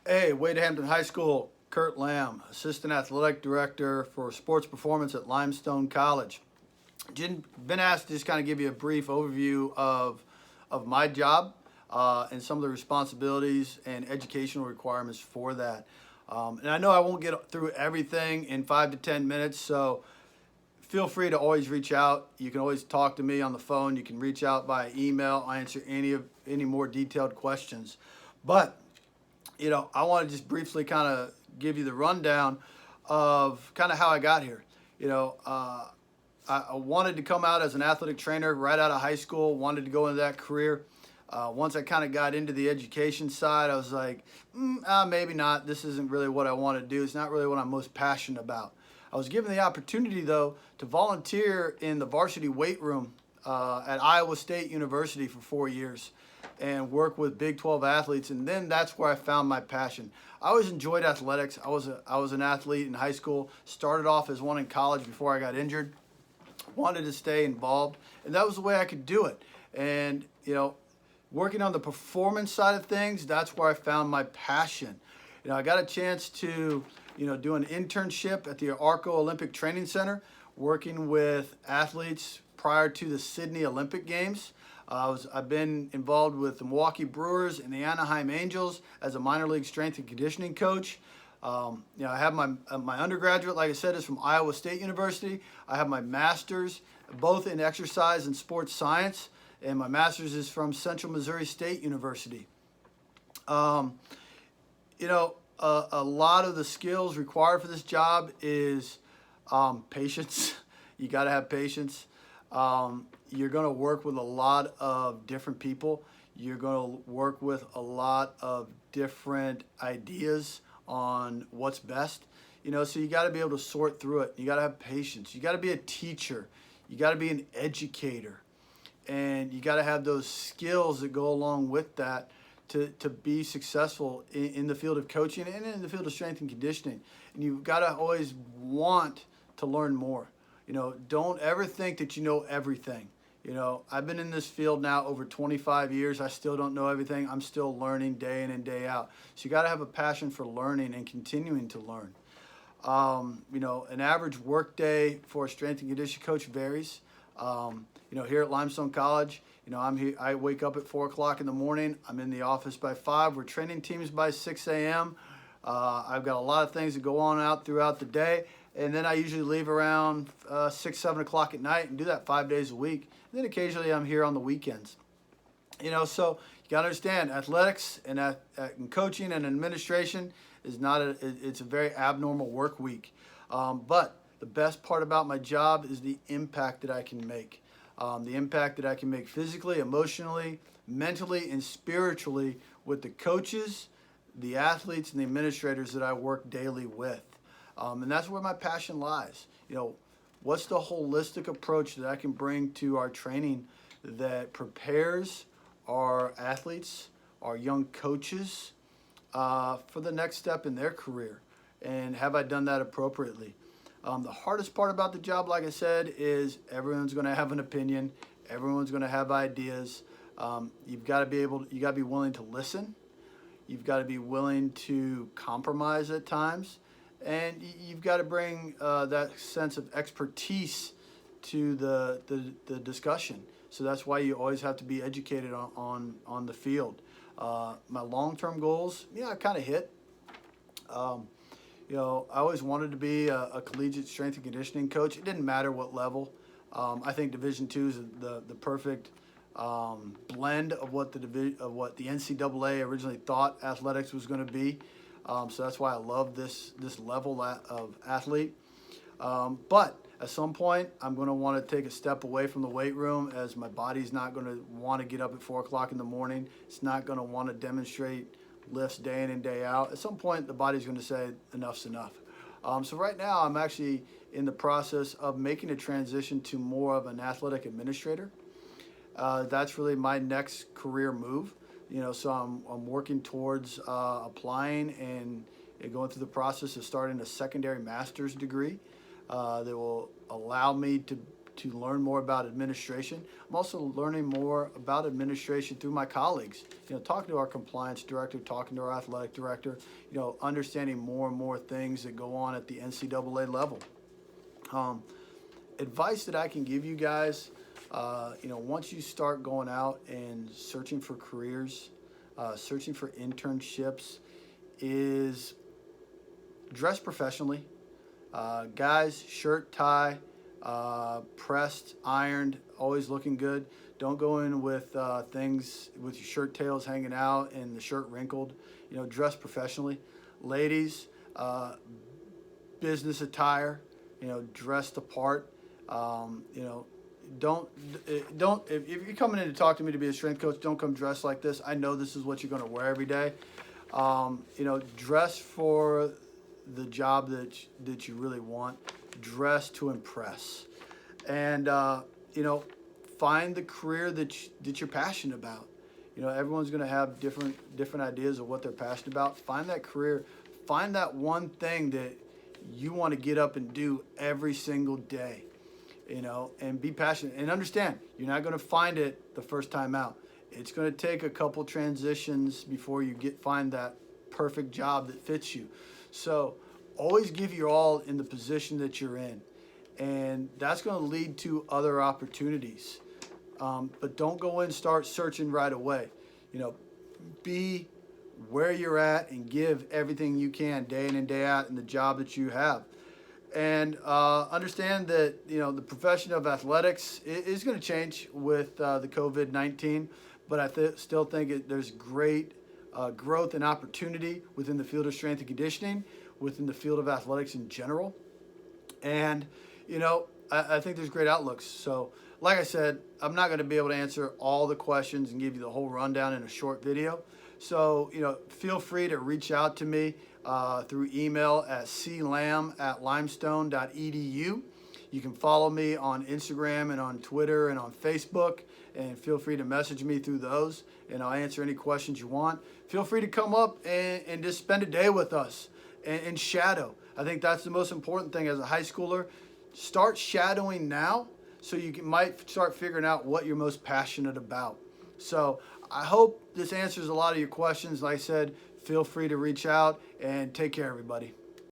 Hey, Wade Hampton High School, Kurt Lamb, Assistant Athletic Director for Sports Performance at Limestone College. Been asked to just kind of give you a brief overview of my job and some of the responsibilities and educational requirements for that. And I know I won't get through everything in 5 to 10 minutes, so feel free to always reach out. You can always talk to me on the phone. You can reach out by email. I answer any more detailed questions. But I want to just briefly kind of give you the rundown of kind of how I got here. I wanted to come out as an athletic trainer right out of high school, wanted to go into that career. Once I kind of got into the education side, I was like, maybe not. This isn't really what I want to do. It's not really what I'm most passionate about. I was given the opportunity, though, to volunteer in the varsity weight room at Iowa State University for 4 years and work with Big 12 athletes, and then that's where I found my passion. I always enjoyed athletics. I was an athlete in high school, started off as one in college before I got injured, wanted to stay involved, and that was the way I could do it. And, working on the performance side of things, that's where I found my passion. I got a chance to, do an internship at the Arco Olympic Training Center, working with athletes prior to the Sydney Olympic Games. I've been involved with the Milwaukee Brewers and the Anaheim Angels as a minor league strength and conditioning coach. I have my undergraduate, like I said, is from Iowa State University. I have my master's, both in exercise and sports science, and my master's is from Central Missouri State University. A lot of the skills required for this job is patience. You got to have patience. You're going to work with a lot of different people. You're going to work with a lot of different ideas on what's best. So you got to be able to sort through it. You got to have patience. You got to be a teacher. You got to be an educator. And you got to have those skills that go along with that to be successful in the field of coaching and in the field of strength and conditioning. And you've got to always want to learn more. Don't ever think that you know everything. I've been in this field now over 25 years. I still don't know everything. I'm still learning day in and day out. So you got to have a passion for learning and continuing to learn. An average work day for a strength and conditioning coach varies. Here at Limestone College, I'm here. I wake up at 4 o'clock in the morning. I'm in the office by 5. We're training teams by 6 a.m. I've got a lot of things that go on out throughout the day. And then I usually leave around 6, 7 o'clock at night and do that 5 days a week. And then occasionally I'm here on the weekends. So you got to understand, athletics and coaching and administration is it's a very abnormal work week. But the best part about my job is the impact that I can make. The impact that I can make physically, emotionally, mentally, and spiritually with the coaches, the athletes, and the administrators that I work daily with. And that's where my passion lies. What's the holistic approach that I can bring to our training that prepares our athletes, our young coaches, for the next step in their career? And have I done that appropriately? The hardest part about the job, like I said, is everyone's going to have an opinion. Everyone's going to have ideas. You got to be willing to listen. You've got to be willing to compromise at times. And you've got to bring that sense of expertise to the discussion. So that's why you always have to be educated on the field. My long-term goals, I kind of hit. I always wanted to be a collegiate strength and conditioning coach. It didn't matter what level. I think Division II is the perfect blend of what the NCAA originally thought athletics was going to be. So that's why I love this level of athlete. But at some point, I'm going to want to take a step away from the weight room, as my body's not going to want to get up at 4 o'clock in the morning. It's not going to want to demonstrate lifts day in and day out. At some point, the body's going to say enough's enough. So right now, I'm actually in the process of making a transition to more of an athletic administrator. That's really my next career move. So I'm working towards applying and going through the process of starting a secondary master's degree that will allow me to to learn more about administration. I'm also learning more about administration through my colleagues. Talking to our compliance director, talking to our athletic director, understanding more and more things that go on at the NCAA level. Advice that I can give you guys, once you start going out and searching for careers, searching for internships, is dress professionally. Guys, shirt, tie, pressed, ironed, always looking good. Don't go in with things with your shirt tails hanging out and the shirt wrinkled. Dress professionally. Ladies, business attire, dress the part. Don't if you're coming in to talk to me to be a strength coach, don't come dressed like this. I know this is what you're going to wear every day. Dress for the job that you really want. Dress to impress, and find the career that you're passionate about. Everyone's going to have different ideas of what they're passionate about. Find that career. Find that one thing that you want to get up and do every single day. And be passionate and understand you're not going to find it the first time out. It's going to take a couple transitions before you find that perfect job that fits you. So always give your all in the position that you're in, and that's going to lead to other opportunities. But don't go in and start searching right away. Be where you're at and give everything you can day in and day out in the job that you have. And understand that the profession of athletics is going to change with the COVID-19, but I still think there's great growth and opportunity within the field of strength and conditioning, within the field of athletics in general. And I think there's great outlooks. So like I said, I'm not going to be able to answer all the questions and give you the whole rundown in a short video. So feel free to reach out to me through email at clam@limestone.edu. You can follow me on Instagram and on Twitter and on Facebook, and feel free to message me through those, and I'll answer any questions you want. Feel free to come up and just spend a day with us and shadow. I think that's the most important thing as a high schooler. Start shadowing now so you might start figuring out what you're most passionate about. So I hope this answers a lot of your questions. Like I said, feel free to reach out, and take care, everybody.